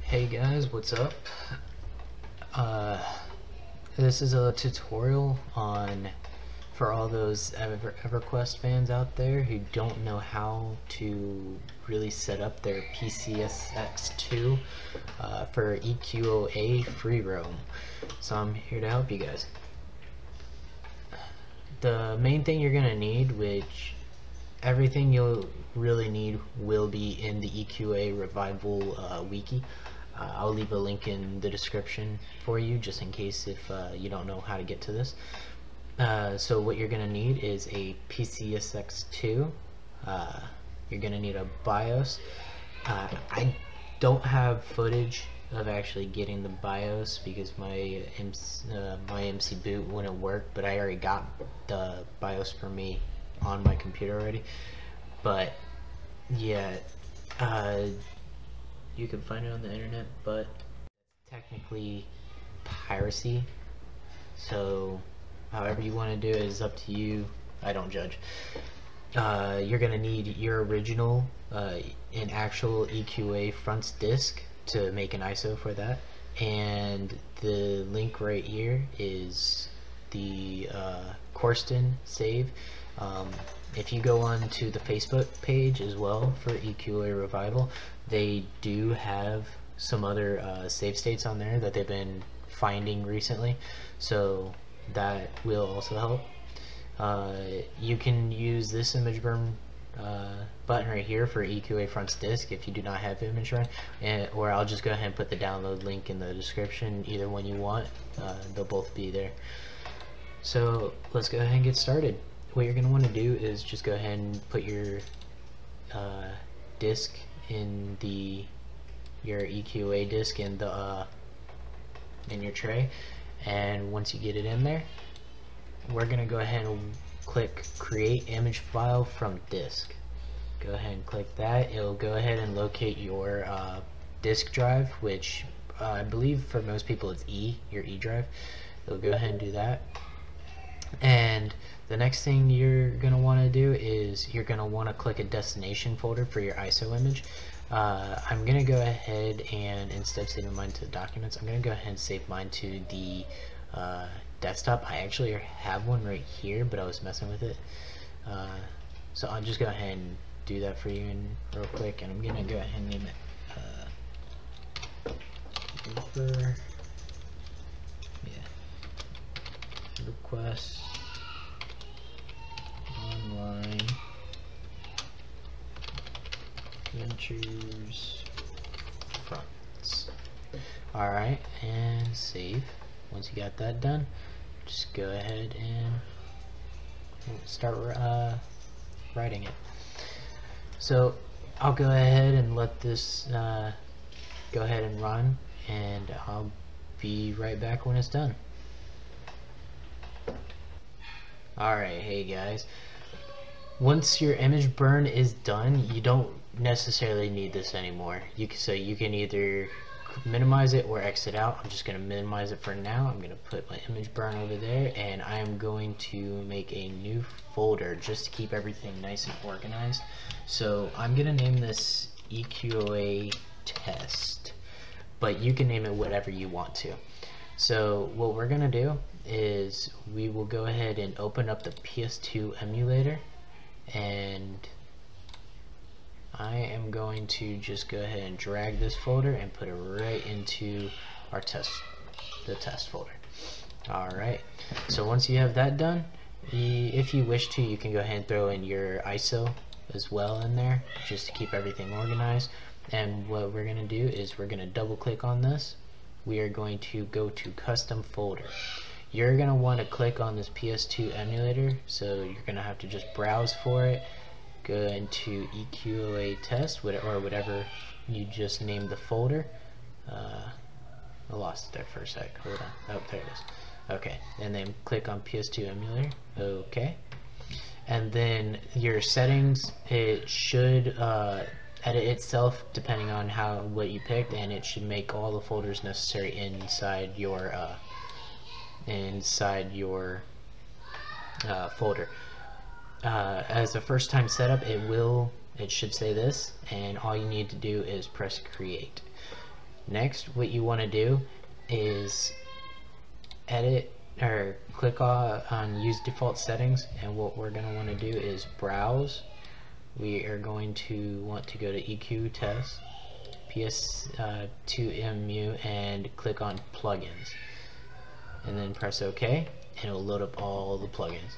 Hey guys, what's up? This is a tutorial for all those EverQuest fans out there who don't know how to really set up their PCSX2 for EQOA free roam. So I'm here to help you guys. The main thing you're gonna need, which everything you'll really need will be in the EQOA Revival wiki. I'll leave a link in the description for you just in case if you don't know how to get to this. So what you're going to need is a PCSX2. You're going to need a BIOS. I don't have footage of actually getting the BIOS because my MC boot wouldn't work, but I already got the BIOS for me on my computer already. But yeah, you can find it on the internet, but technically piracy, so however you want to do it is up to you. I don't judge. You're gonna need your original an actual EQA fronts disk to make an ISO for that, and the link right here is the Corsten save. If you go on to the Facebook page as well for EQOA Revival, they do have some other save states on there that they've been finding recently, so that will also help. You can use this image burn button right here for EQA fronts disk if you do not have image burn, or I'll just go ahead and put the download link in the description. Either one you want, they'll both be there. So let's go ahead and get started. What you're going to want to do is just go ahead and put your disk in your EQOA disk in your tray, and once you get it in there, we're going to go ahead and click create image file from disk. Go ahead and click that. It'll go ahead and locate your disk drive, which I believe for most people it's your E drive. It'll go ahead and do that. And the next thing you're going to want to do is you're going to want to click a destination folder for your ISO image. I'm going to go ahead and, instead of saving mine to documents, I'm going to go ahead and save mine to the desktop. I actually have one right here, but I was messing with it. So I'll just go ahead and do that for you real quick, and I'm going to go ahead and name it EverQuest Online Adventures fronts. Alright, and save. Once you got that done, just go ahead and start writing it. So I'll go ahead and let this go ahead and run, and I'll be right back when it's done. Alright, hey guys, once your image burn is done, you don't necessarily need this anymore. So you can either minimize it or exit out. I'm just going to minimize it for now. I'm going to put my image burn over there, and I am going to make a new folder just to keep everything nice and organized. So I'm going to name this EQOA test, but you can name it whatever you want to. So what we're going to do is we will go ahead and open up the PS2 emulator, and I am going to just go ahead and drag this folder and put it right into our test folder. Alright, so once you have that done, if you wish to, you can go ahead and throw in your ISO as well in there just to keep everything organized. And what we're going to do is we're going to double click on this. We are going to go to custom folder. You're going to want to click on this PS2 emulator, so you're going to have to just browse for it, go into EQOA test or whatever you just named the folder. I lost it there for a sec. Hold on. Oh, there it is. Okay, and then click on PS2 emulator. Okay, and then your settings, it should edit itself depending on what you picked, and it should make all the folders necessary inside your folder. As a first time setup, it should say this, and all you need to do is press create. Next, what you want to do is edit or click on use default settings, and what we're going to want to do is browse. We are going to want to go to EQ test, PS2MU, and click on plugins, and then press OK, and it will load up all the plugins.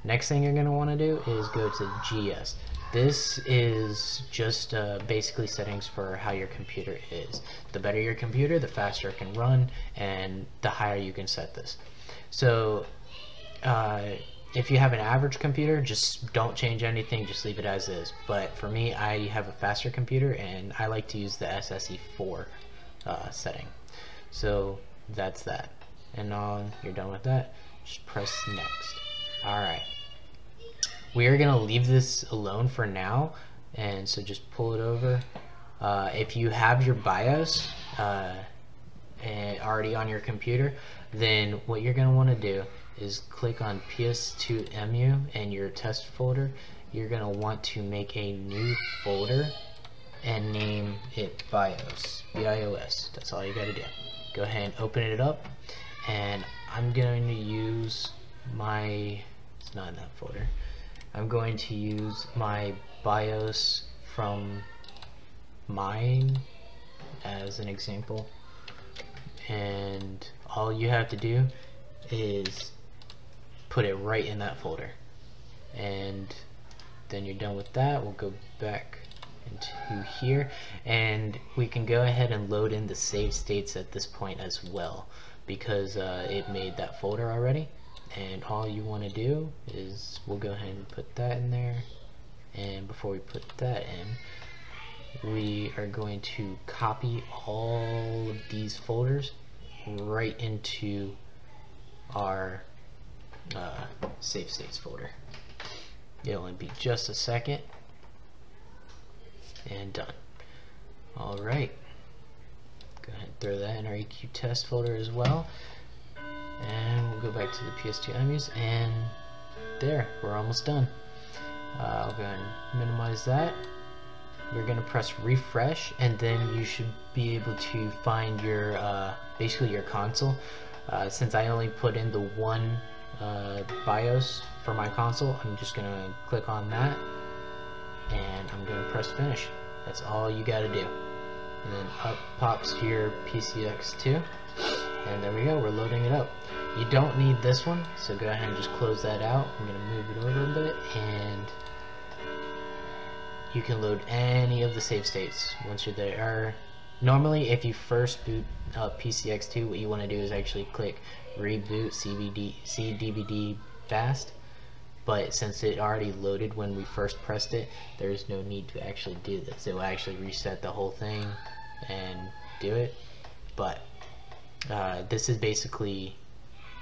Next thing you're going to want to do is go to GS. This is just basically settings for how your computer is. The better your computer, the faster it can run, and the higher you can set this. So if you have an average computer, just don't change anything, just leave it as is. But for me, I have a faster computer and I like to use the SSE4 setting. So that's that. And now you're done with that, just press next. Alright. We are going to leave this alone for now, and so just pull it over. If you have your BIOS already on your computer, then what you're going to want to do is click on PS2MU and your test folder. You're going to want to make a new folder and name it BIOS. BIOS. That's all you got to do. Go ahead and open it up, and I'm going to use my, it's not in that folder. I'm going to use my BIOS from mine as an example, and all you have to do is put it right in that folder, and then you're done with that. We'll go back into here, and we can go ahead and load in the save states at this point as well, because it made that folder already. And all you want to do is, we'll go ahead and put that in there, and before we put that in, we are going to copy all of these folders right into our save states folder. It'll only be just a second, and done. Alright, go ahead and throw that in our EQ test folder as well. And we'll go back to the PS2MUs, and there, we're almost done. I'll go ahead and minimize that. We're going to press refresh, and then you should be able to find your basically your console. Since I only put in the one BIOS for my console, I'm just going to click on that, and I'm going to press finish. That's all you got to do. And then up pops your PCSX2. And there we go, we're loading it up. You don't need this one, so go ahead and just close that out. I'm going to move it over a bit, and you can load any of the save states once you're there. Normally, if you first boot up PCSX2, what you want to do is actually click reboot CDVD fast. But since it already loaded when we first pressed it, there's no need to actually do this. It will actually reset the whole thing and do it. But this is basically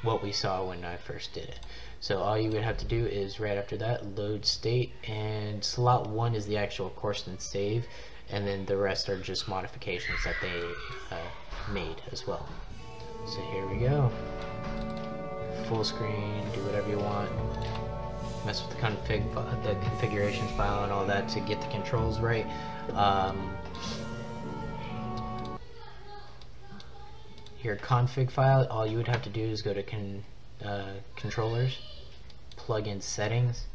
what we saw when I first did it. So all you would have to do is right after that, load state, and slot 1 is the actual course and save, and then the rest are just modifications that they made as well. So here we go. Full screen, do whatever you want. Mess with the configurations file and all that to get the controls right. Your config file, all you would have to do is go to controllers, plug in settings,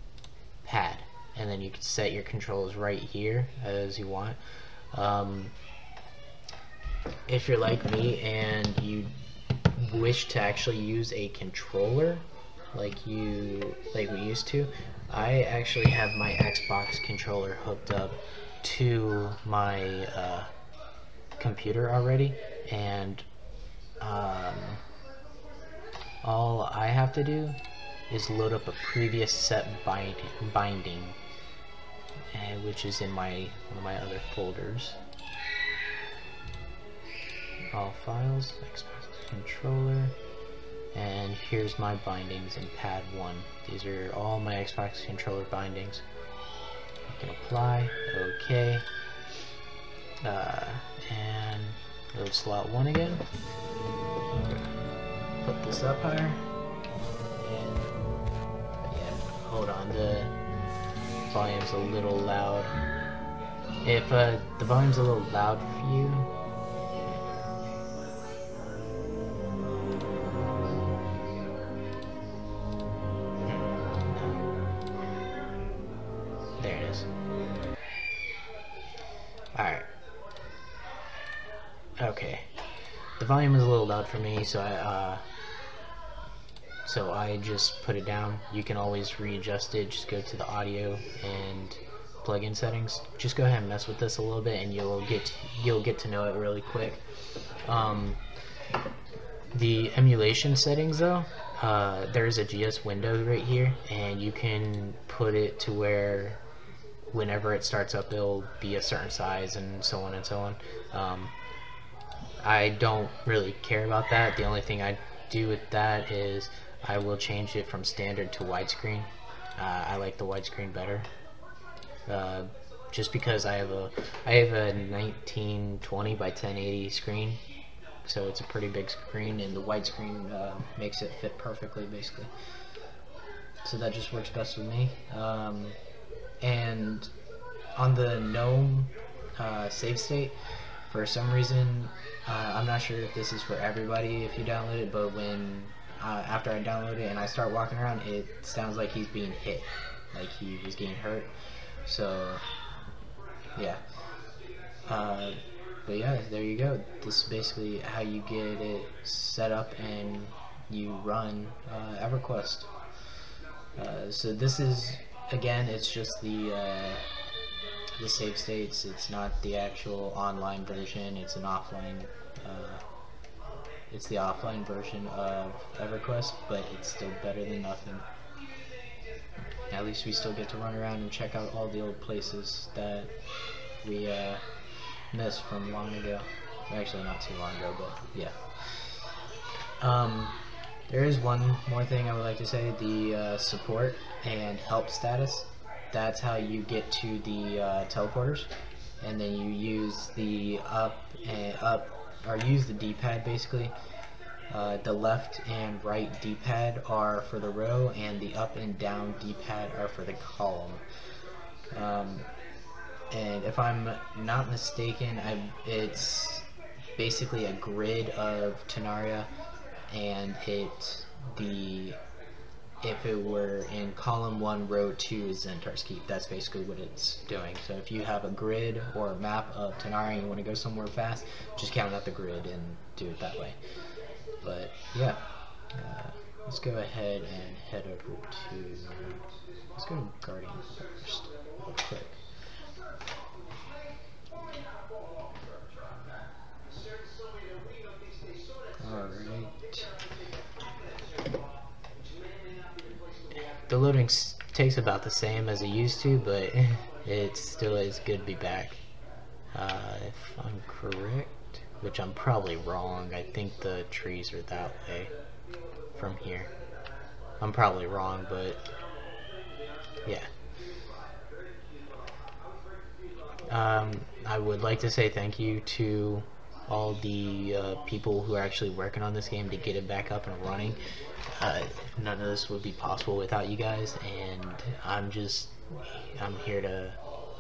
pad, and then you can set your controls right here as you want. If you're like me and you wish to actually use a controller like we used to, I actually have my Xbox controller hooked up to my computer already, and all I have to do is load up a previous set binding, which is in one of my other folders. All files, Xbox controller, and here's my bindings in pad 1. These are all my Xbox controller bindings. I can apply, okay, and load slot 1 again. Put this up higher, and yeah, hold on, the volume's a little loud. If the volume's a little loud for you, Alright. Okay. The volume is a little loud for me, so I just put it down. You can always readjust it. Just go to the audio and plugin settings. Just go ahead and mess with this a little bit, and you'll get to know it really quick. The emulation settings, though, there's a GS window right here, and you can put it to where whenever it starts up, it'll be a certain size, and so on and so on. I don't really care about that. The only thing I do with that is I will change it from standard to widescreen. I like the widescreen better, just because I have a 1920 by 1080 screen, so it's a pretty big screen, and the widescreen makes it fit perfectly, basically. So that just works best with me. And on the GNOME save state, for some reason, I'm not sure if this is for everybody if you download it, but when after I download it and I start walking around, it sounds like he's being hit, like he was getting hurt. So yeah, but yeah, there you go. This is basically how you get it set up and you run EverQuest. So this is, again, it's just the save states. It's not the actual online version. It's an offline. It's the offline version of EverQuest, but it's still better than nothing. At least we still get to run around and check out all the old places that we missed from long ago. Actually, not too long ago, but yeah. There is one more thing I would like to say: the support and help status. That's how you get to the teleporters, and then you use the use the D-pad basically. The left and right D-pad are for the row, and the up and down D-pad are for the column. And if I'm not mistaken, it's basically a grid of Terraria, and if it were in column 1, row 2 is Zentar's Keep. That's basically what it's doing. So if you have a grid or a map of Terraria and you want to go somewhere fast, just count out the grid and do it that way. But yeah, let's go ahead and head over to, let's go to Guardian first, real quick. Alright. The loading takes about the same as it used to, but it still is good to be back. If I'm correct, which I'm probably wrong, I think the trees are that way from here. I'm probably wrong, but yeah. I would like to say thank you to all the people who are actually working on this game to get it back up and running. None of this would be possible without you guys, and I'm here to,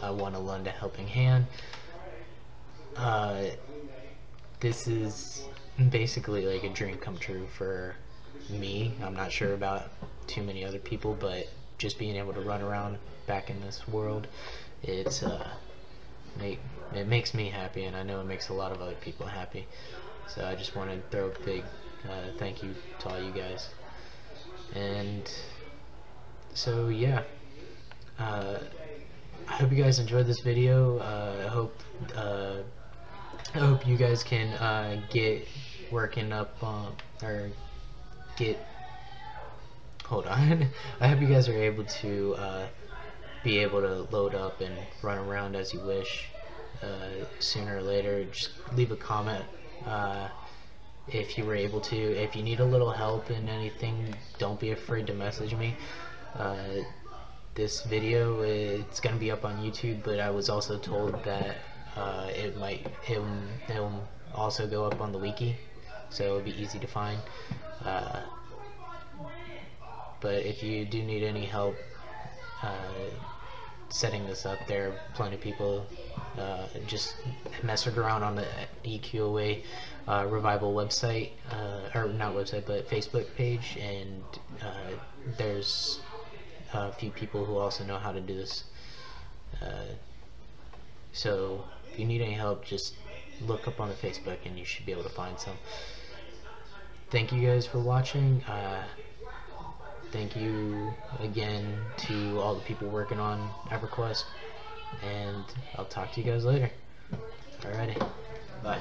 I want to lend a helping hand. This is basically like a dream come true for me. I'm not sure about too many other people, but just being able to run around back in this world, it makes me happy, and I know it makes a lot of other people happy. So I just want to throw a big thank you to all you guys. And so yeah, I hope you guys enjoyed this video. I hope you guys can get working up or get, hold on. I hope you guys are able to be able to load up and run around as you wish sooner or later. Just leave a comment if you were able to. If you need a little help in anything, don't be afraid to message me. This video, it's gonna be up on YouTube, but I was also told that it'll also go up on the wiki, so it'll be easy to find. But if you do need any help setting this up, there are plenty of people. Just messed around on the EQOA revival website, or not website, but Facebook page, and there's a few people who also know how to do this. So If you need any help, just look up on the Facebook and you should be able to find some. Thank you guys for watching. Thank you again to all the people working on EverQuest, and I'll talk to you guys later. Alrighty, bye.